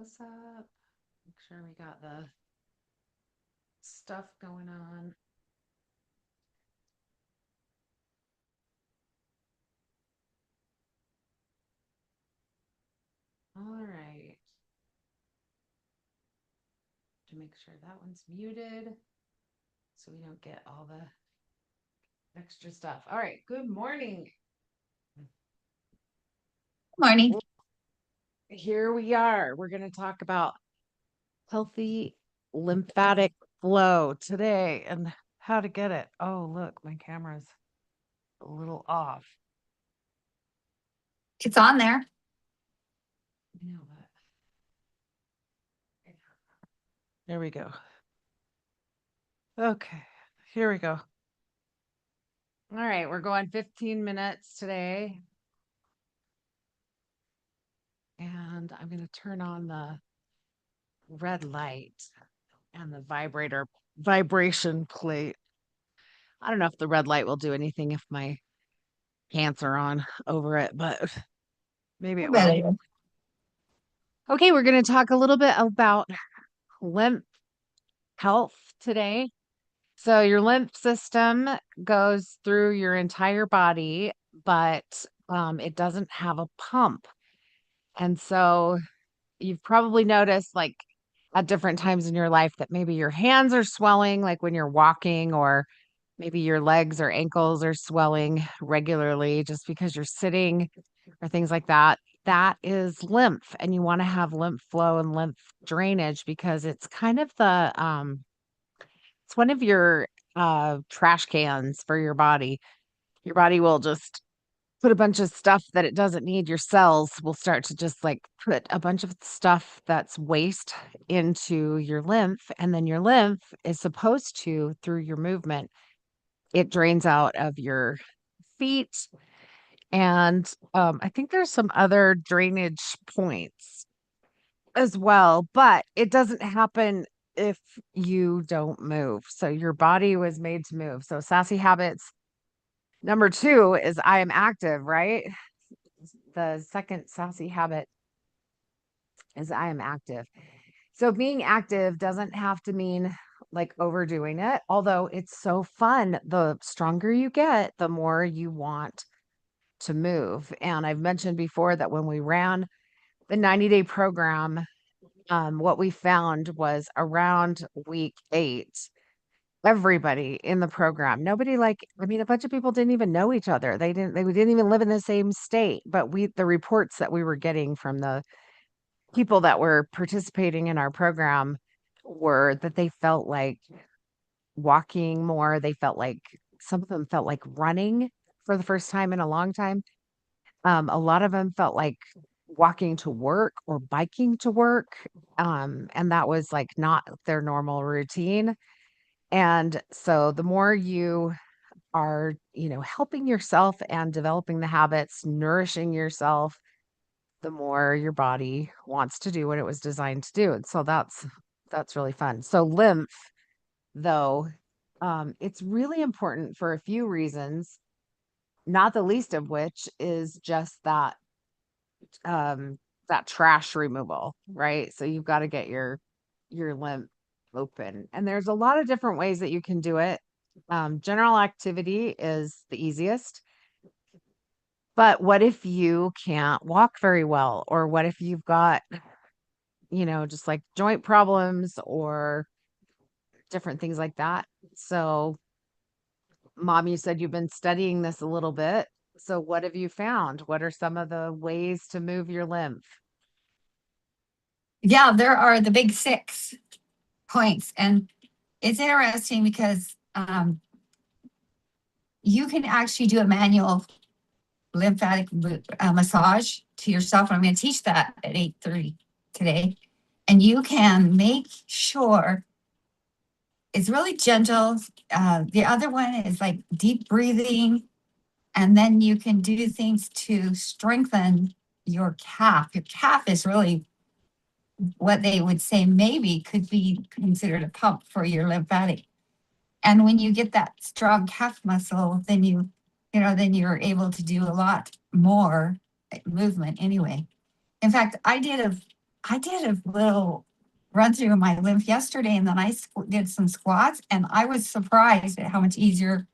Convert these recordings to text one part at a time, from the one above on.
this up. Make sure we got the stuff going on. All right. To make sure that one's muted so we don't get all the extra stuff. All right. Good morning. Morning. Here we are. We're going to talk about healthy lymphatic flow today and how to get it. Oh, look, my camera's a little off. It's on there. I know that. There we go. Okay, here we go. All right, we're going 15 minutes today. And I'm going to turn on the red light and the vibration plate. I don't know if the red light will do anything if my pants are on over it, but maybe it will. Okay, we're going to talk a little bit about lymph health today. So your lymph system goes through your entire body, but it doesn't have a pump. And so you've probably noticed, like, at different times in your life that maybe your hands are swelling, like when you're walking, or maybe your legs or ankles are swelling regularly just because you're sitting or things like that. That is lymph, and you want to have lymph flow and lymph drainage because it's kind of it's one of your trash cans for your body. Your body will just put a bunch of stuff that it doesn't need. Your cells will start to just like put a bunch of stuff that's waste into your lymph. And then your lymph is supposed to, through your movement, it drains out of your feet. And I think there's some other drainage points as well, but it doesn't happen if you don't move. So your body was made to move. So Sassy habits number 2 is I am active, right? The second Sassy habit is I am active. So being active doesn't have to mean like overdoing it, although it's so fun. The stronger you get, the more you want to move. And I've mentioned before that when we ran the 90-day program, what we found was around week 8, everybody in the program, nobody, like, I mean, a bunch of people didn't even know each other. They didn't even live in the same state, but the reports that we were getting from the people that were participating in our program were that they felt like walking more. They felt like some of them felt like running for the first time in a long time. A lot of them felt like walking to work or biking to work. And that was like not their normal routine. And so the more you are, helping yourself and developing the habits, nourishing yourself, the more your body wants to do what it was designed to do. And so that's really fun. So lymph, though, it's really important for a few reasons, not the least of which is just um that trash removal, right? So you've got to get your lymph open. And there's a lot of different ways that you can do it. General activity is the easiest. But what if you can't walk very well? Or what if you've got, just like joint problems or different things like that? So, Mom, you said you've been studying this a little bit. So, what have you found? What are some of the ways to move your lymph? Yeah, there are the big 6 points. And it's interesting because you can actually do a manual lymphatic massage to yourself. I'm going to teach that at 8:30 today. And you can make sure it's really gentle. The other one is like deep breathing. And then you can do things to strengthen your calf. Your calf is really what they would say maybe could be considered a pump for your lymphatic. And when you get that strong calf muscle, then then you're able to do a lot more movement anyway. In fact, I did I did a little run through of my lymph yesterday, and then I did some squats, and I was surprised at how much easier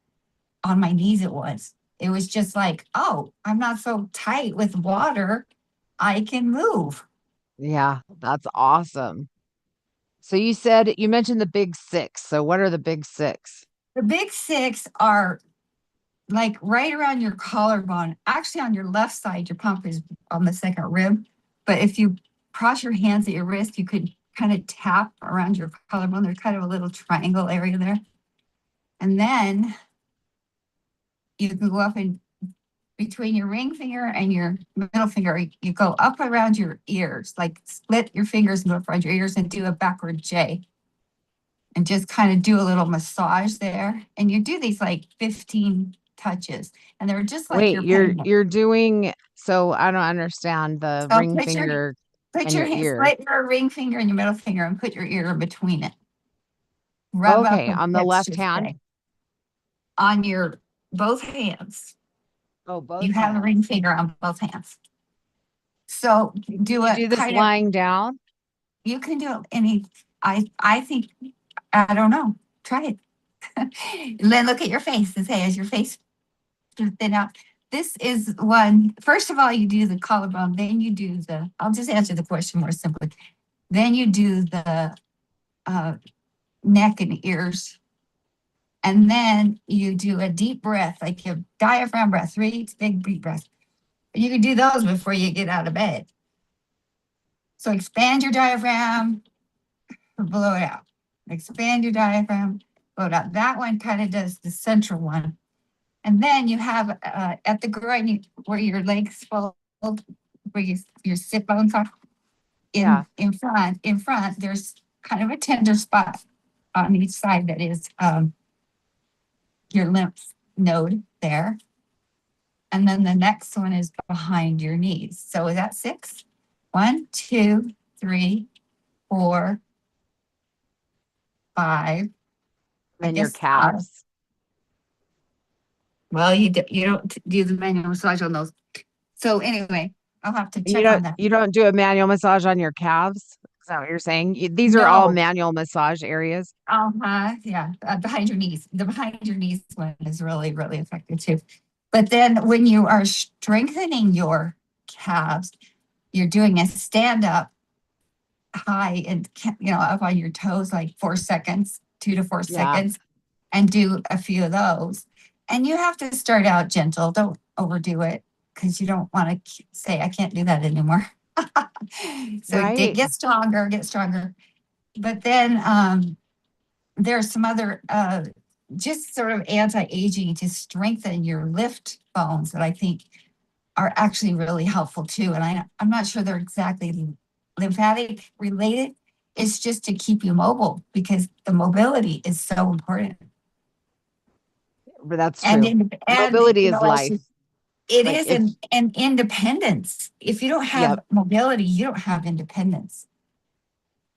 on my knees it was. It was just like, oh, I'm not so tight with water. I can move. Yeah, that's awesome. So you said you mentioned the big six. So what are the big six? The big six are like right around your collarbone. Actually, on your left side, your pump is on the second rib. But if you cross your hands at your wrist, you could kind of tap around your collarbone. There's kind of a little triangle area there. And then you can go up and between your ring finger and your middle finger, you go up around your ears, like split your fingers and go up around your ears and do a backward J and just kind of do a little massage there. And you do these like 15 touches, and they're just like Wait, you're you're petting it. you're doing so I don't understand the So ring finger put and your your hand, ear. split your ring finger and your middle finger and put your ear in between it. Rub up Okay, the on the tips, left just hand. say, on your both hands. Oh, both You have a ring hands. finger on both hands. So do You a do this kind of, lying down? you can do any, I think, I don't know, try it. Then look at your face and say, is your face thin out? This is one, first of all, you do the collarbone, then you do the, I'll just answer the question more simply. Then you do the uh, neck and ears. And then you do a deep breath, like your diaphragm breath, 3 big deep breaths. You can do those before you get out of bed. So expand your diaphragm, blow it out. Expand your diaphragm, blow it out. That one kind of does the central one. And then you have at the groin where your legs fold, where your sit bones are Yeah. in front, there's kind of a tender spot on each side that is your lymph node there. And then the next one is behind your knees. So is that 6? 1, 2, 3, 4, 5. I And your guess, calves. well, you don't do the manual massage on those. So anyway, I'll have to You check don't on that. you don't do a manual massage on your calves? Is that what you're saying? These are all No. manual massage areas. Yeah, behind your knees. The behind your knees one is really, really effective too. But then when you are strengthening your calves, you're doing a stand up high and up on your toes like 4 seconds, 2 to 4 Yeah, seconds, and do a few of those. And you have to start out gentle. Don't overdo it because you don't want to say I can't do that anymore. So right. get stronger, get stronger. But then there's some other just sort of anti-aging to strengthen your lift bones that I think are actually really helpful too. And I'm not sure they're exactly lymphatic related. It's just to keep you mobile because the mobility is so important. But that's And true. Mobility is life. it Like is if an independence. If you don't have Yep. mobility, you don't have independence.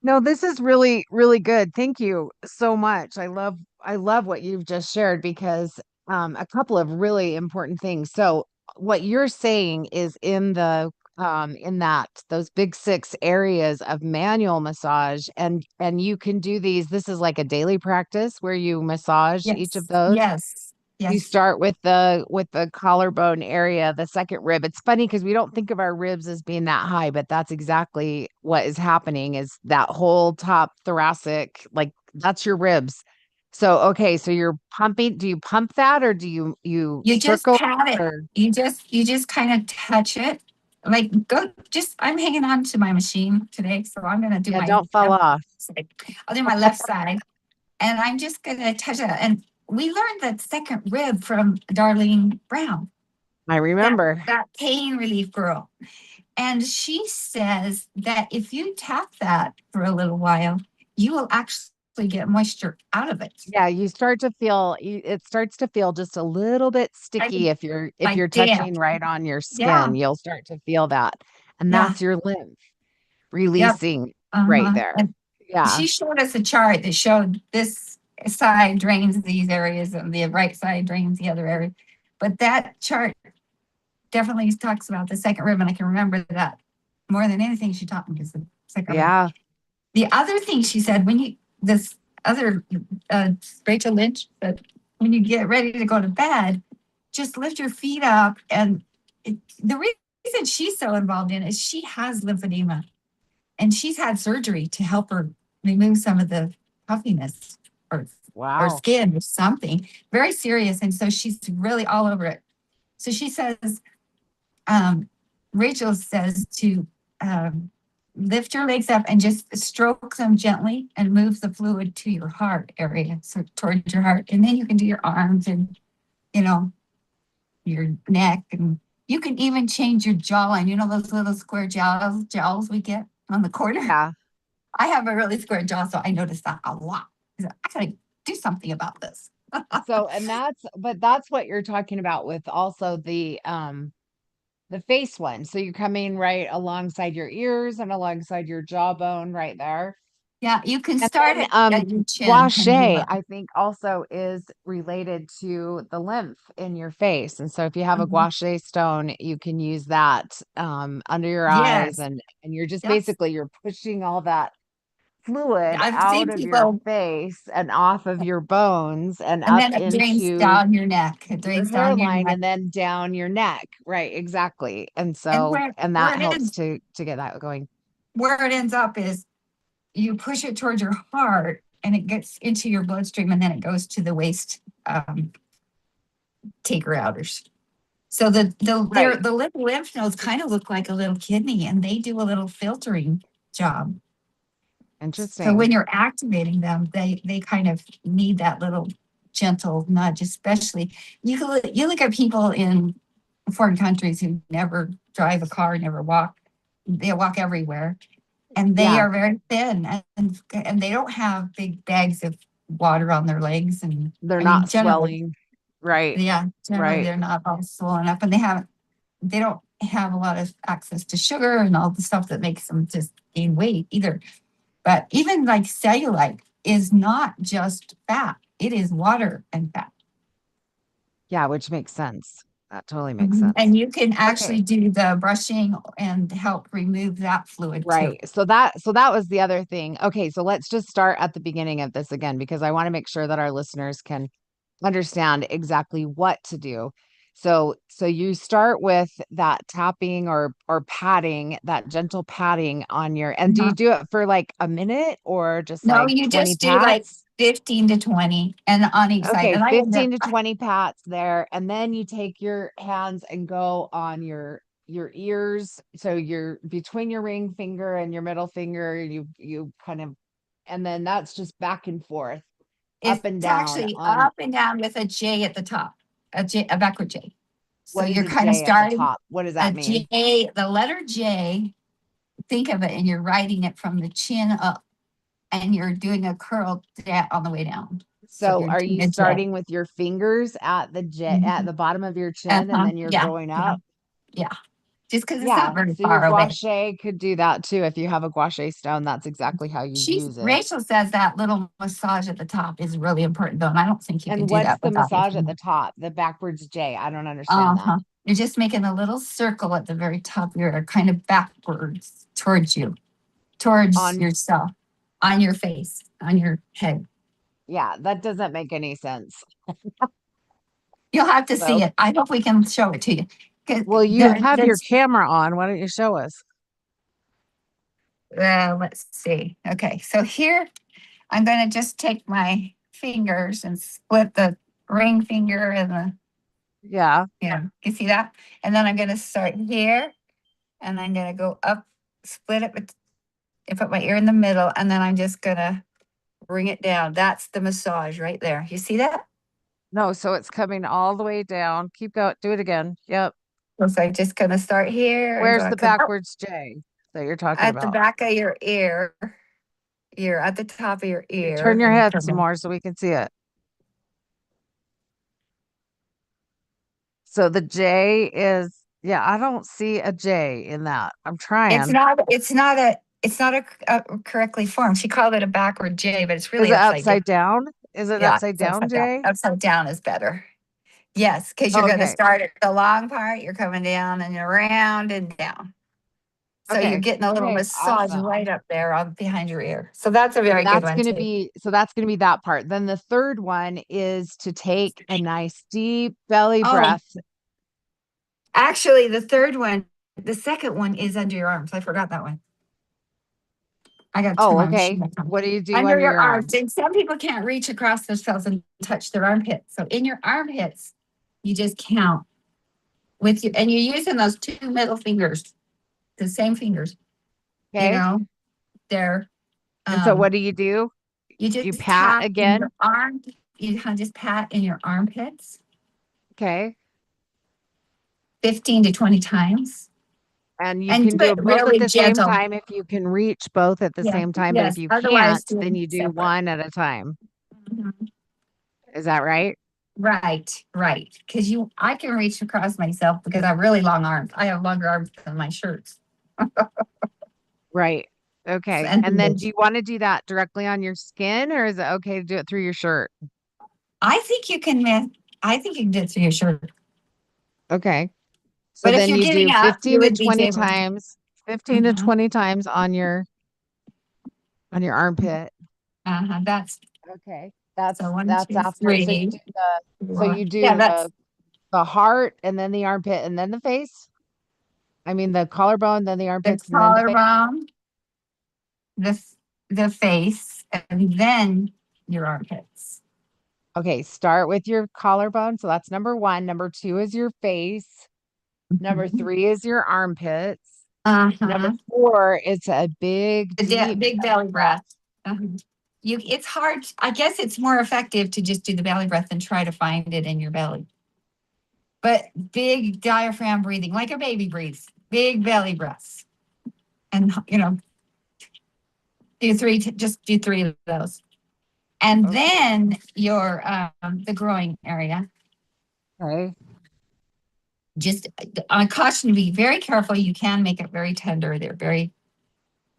No, this is really, really good. Thank you so much. I love what you've just shared because a couple of really important things. So what you're saying is in that those big six areas of manual massage and you can do these. This is like a daily practice where you massage each of Yes, those. yes, You yes. start with the collarbone area, the second rib. It's funny because we don't think of our ribs as being that high, but that's exactly what is happening is that whole top thoracic, like that's your ribs. So okay, so you're pumping, do you pump that or do you You just circle pat it it. or You just kind of touch it. Like go just I'm hanging on to my machine today, so I'm gonna do yeah, my don't fall left off. side. I'll do my left side and I'm just gonna touch it. And we learned that second rib from Darlene Brown, I that remember. that pain relief girl. And she says that if you tap that for a little while, you will actually get moisture out of it. Yeah, you start to feel it starts to feel just a little bit Like sticky if you're damp. touching right on your Yeah, skin, you'll start to feel that. And yeah, that's your lymph yep. releasing right Uh-huh. there. And Yeah. she showed us a chart that showed this side drains these areas and the right side drains the other area. But that chart definitely talks about the second rib, and I can remember that more than anything she taught me because the like Yeah. the other thing she said, when you, this other, uh, Rachel Lynch, that when you get ready to go to bed, just lift your feet up. And the reason she's so involved in it is she has lymphedema and she's had surgery to help her remove some of the puffiness or Wow. skin or something very serious. And so she's really all over it. So she says, um, Rachel says to lift your legs up and just stroke them gently and move the fluid to your heart area, so towards your heart. And then you can do your arms and, you know, your neck. And you can even change your jawline. You know, those little square jowls we get on the corner? Yeah. I have a really square jaw, so I notice that a lot. I gotta do something about this. So, but that's what you're talking about with also the face one. So you're coming right alongside your ears and alongside your jawbone right there. Yeah, you can And start then at your chin gouache, and move up. I think also is related to the lymph in your face. And so if you have a Mhm. gouache stone, you can use that under your eyes, Yes, and you're just yes. basically you're pushing all that fluid I've out seen of your people, face and off of your bones and and up then it drains into down your neck. It your drains down your hairline neck. and then down your neck. Right, exactly. And And so and where that it helps ends, to get that going. where it ends up is you push it towards your heart and it gets into your bloodstream and then it goes to the waist taker outers. So Right. the little lymph nodes kind of look like a little kidney and they do a little filtering job. So Interesting. when you're activating them, they kind of need that little gentle nudge, especially you look at people in foreign countries who never drive a car, never walk, they walk everywhere, and they Yeah, are very thin and they don't have big bags of water on their legs. And they're I mean, not generally, swelling. Right. yeah, generally Right. they're not all swollen up, and they don't have a lot of access to sugar and all the stuff that makes them just gain weight either. But even like cellulite is not just fat, it is water and fat. Yeah, which makes sense. That totally makes Mhm. sense. And you can Okay. actually do the brushing and help remove that fluid too. Right. So that was the other thing. Okay, so let's just start at the beginning of this again because I want to make sure that our listeners can understand exactly what to do. So you start with that tapping or patting, that gentle patting on your, and do you Uh-huh. do it for like a minute or just No, like you 20 just do like pats? 15 to 20 and on each side. Okay, And I end up, 15 to 20 pats there, and then you take your hands and go on your ears. So you're between your ring finger and your middle finger, you kind of, and then that's just back and forth, it's up and down actually on up and down with a J at the top, a backward J. So what is you're a kind of J at the starting top? What does a that mean? J, the letter J, think of it, and you're writing it from the chin up and you're doing a curl on the way down. So So you're are doing you a J. starting with your fingers at the J at Mhm. the bottom of your chin and Uh-huh. then you're Yeah, going yeah, up? yeah. Just because it's not Yeah, very so your far away. gouache could do that too. If you have a gouache stone, that's exactly how you use it. Rachel says that little massage at the top is really important though, and I don't think you can And do what's that the without your massage at finger. the top? The backwards J. I don't understand that. Uh-huh. You're just making a little circle at the very top here, kind of backwards towards you, towards On yourself, on your face, on your head. Yeah, that doesn't make any sense. You'll have to see So, it. I hope we can show it to you. 'Cause well, you have your camera on. Why don't you show us? let's see. Okay, so here I'm going to just take my fingers and split the ring finger and the, Yeah. yeah, you see that? And then I'm going to start here and I'm going to go up, split it with, I put my ear in the middle and then I'm just going to bring it down. That's the massage right there. You see that? No, so it's coming all the way down. Keep going. Do it again. Yep. So I'm just going to start here and Where's go the come up backwards J that you're talking at the about? back of your ear. You're at the top of your Okay, ear turn your and head come some in. more so we can see it. So the J is, yeah, I don't see a J in that. I'm trying. It's not a correctly formed. She called it a backward J, but it's Is really it upside down. upside down? Is it Yeah, upside it's down, upside down. J? Upside down is better. Yes, because you're going to Okay. start at the long part. You're coming down and around and down. So you're Okay. getting a little Okay. massage Awesome. right up there on behind your ear. So that's a And very good that's one going to too. be, so that's going to be that part. Then the third one is to take a nice deep belly Oh, breath. actually, the second one is under your arms. I forgot that one. I got to turn Oh, my okay. machine back on. What do you do Under under your your arms. arms? And some people can't reach across themselves and touch their armpits. So in your armpits, you just count with you, and you're using those two middle fingers, the same fingers, you Okay. know, they're, And so um, what do? you You just pat tap in your again. arm, just pat in your armpits Okay. 15 to 20 times And you and can do do it them both at really the same gentle. time if you can reach both at the Yeah. same time. But if Yes. you Otherwise, can't, do then them you do separate. one at a time. Mhm. Is that right? Right, right. Because I can reach across myself because I have really long arms. I have longer arms than my shirts. Right. Okay. And And then do you want to do that directly on your skin or is it okay to do it through your shirt? I think you can, I think you can do it through your shirt. Okay. So But if then you're you getting do up, you 15 to would be 20 able to. times, 15 to Mhm. 20 times on your armpit. That's Okay. so one, That's two, after. So you three, do the so four. you Yeah, do that's the heart and then the armpit and then the face. I mean the collarbone, then the the armpits and then the face. collarbone, the the face, and then your armpits. Okay, start with your collarbone. So that's number one. Number two is your face. Number Mhm. three is your armpits. Number Uh-huh. four is a big, deep Big belly belly breath. breath. Uh-huh. It's hard. I guess it's more effective to just do the belly breath than try to find it in your belly. But big diaphragm breathing, like a baby breathes, big belly breaths. And, just do three of those. And Okay. then the groin area, Okay. just I caution to be very careful. You can make it very tender. They're very,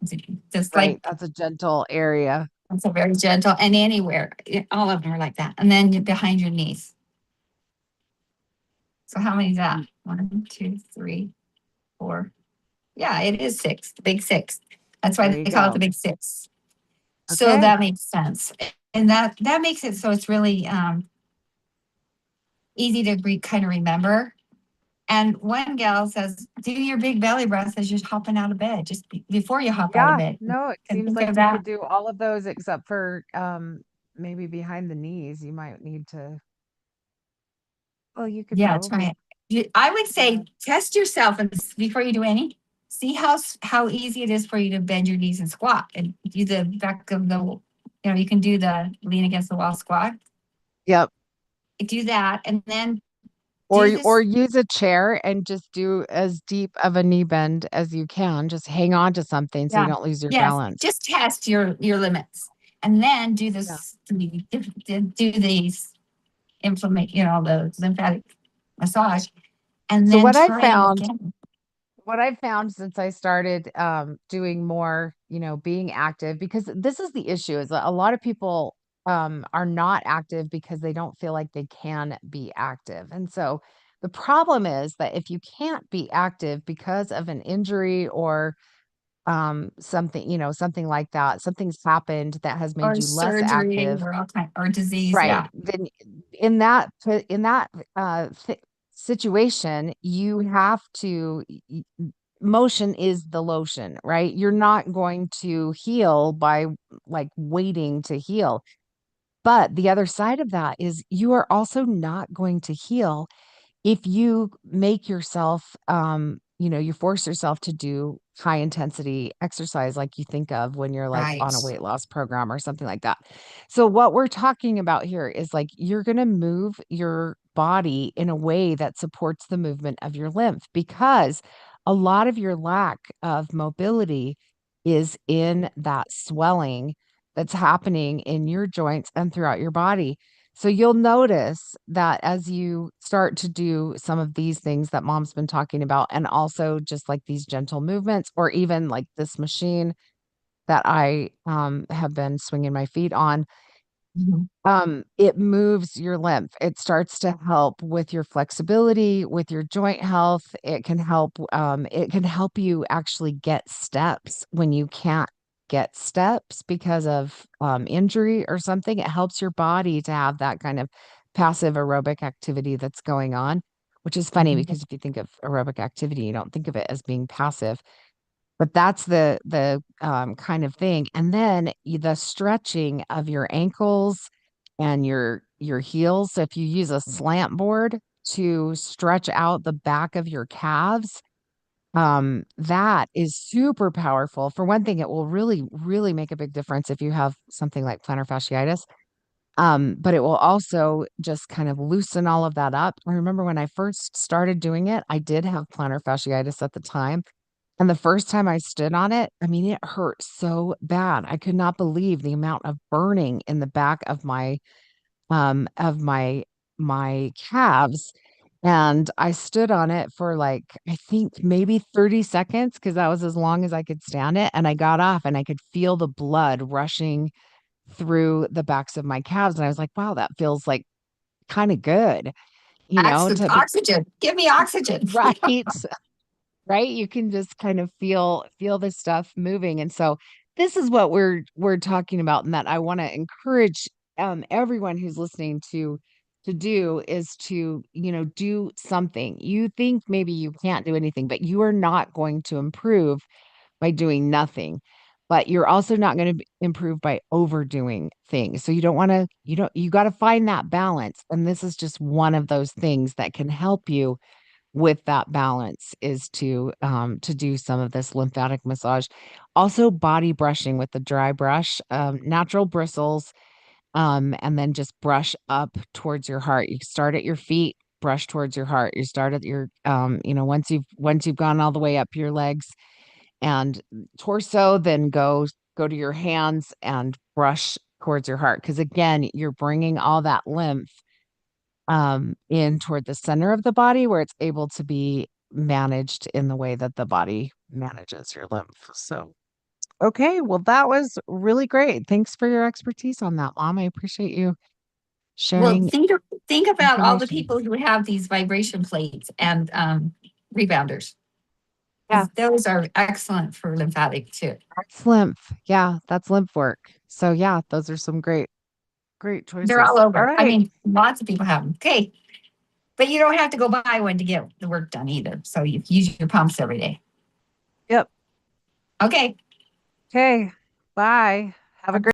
just Right. like, That's a gentle area. so very gentle and anywhere. All of them are like that. And then behind your knees. So how many is that? Mm. 1, 2, 3, 4. Yeah, it is six, the big six. That's There why you they call it the go. big six. So Okay. that makes sense. And that makes it so it's really easy to kind of remember. And one gal says, do your big belly breath as you're hopping out of bed, just before you hop out of Yeah. bed. No, it And seems think like of you could that. do all of those except for maybe behind the knees. You might need to, well, you could Yeah, try probably, it. I would yeah. say test yourself and before you do any, see how easy it is for you to bend your knees and squat and do the back of you can do the lean against the wall squat. Yep. Do that and then Or do or this. use a chair and just do as deep of a knee bend as you can. Just hang on to something so you Yeah. don't lose your Yes. balance. Just test your limits and then do Yeah. this, do these inflammation, the lymphatic massage and So then try it again. what I've found since I started doing more, being active, because this is the issue, is that a lot of people are not active because they don't feel like they can be active. And so the problem is that if you can't be active because of an injury or something, something like that, something's happened that has made Or you less surgery active. or all kind or disease. Right. Yeah. Then in that situation, you have to motion is the lotion, right? You're not going to heal by like waiting to heal. But the other side of that is you are also not going to heal if you make yourself you force yourself to do high intensity exercise like you think of when you're like Right. on a weight loss program or something like that. So what we're talking about here is like you're going to move your body in a way that supports the movement of your lymph, because a lot of your lack of mobility is in that swelling that's happening in your joints and throughout your body. So you'll notice that as you start to do some of these things that mom's been talking about, and also just like these gentle movements, or even like this machine that I have been swinging my feet on, Mhm. It moves your lymph. It starts to help with your flexibility, with your joint health. It can help you actually get steps when you can't get steps because of injury or something. It helps your body to have that kind of passive aerobic activity that's going on, which is funny Mhm. because if you think of aerobic activity, you don't think of it as being passive. But that's the kind of thing. And then the stretching of your ankles and your heels. So if you use a slant board to stretch out the back of your calves, that is super powerful. For one thing, it will really, really make a big difference if you have something like plantar fasciitis. But it will also just kind of loosen all of that up. I remember when I first started doing it, I did have plantar fasciitis at the time. And the first time I stood on it, I mean, it hurt so bad. I could not believe the amount of burning in the back of my calves. And I stood on it for like, I think maybe 30 seconds because that was as long as I could stand it. And I got off and I could feel the blood rushing through the backs of my calves. And I was like, wow, that feels like kind of good, to be Oxygen. Give me oxygen. right. Right? You can just kind of feel the stuff moving. And so this is what we're talking about, and that I want to encourage everyone who's listening to do is to, do something. You think maybe you can't do anything, but you are not going to improve by doing nothing. But you're also not going to improve by overdoing things. So you got to find that balance. And this is just one of those things that can help you with that balance, is to do some of this lymphatic massage. Also body brushing with the dry brush, natural bristles, and then just brush up towards your heart. You start at your feet, brush towards your heart. You start at your once you've gone all the way up your legs and torso, then go to your hands and brush towards your heart, because again, you're bringing all that lymph in toward the center of the body where it's able to be managed in the way that the body manages your lymph. So, okay, well, that was really great. Thanks for your expertise on that, Mom. I appreciate you Well, sharing think about all the information. people who have these vibration plates and rebounders, Yeah, because those are excellent for lymphatic too. that's lymph. Yeah, that's lymph work. So, yeah, those are some great They're choices. all All over. I right. mean, lots of people have them. Okay. But you don't have to go buy one to get the work done either. So you use your pumps every day. Yep. Okay. Okay. Bye. Have a great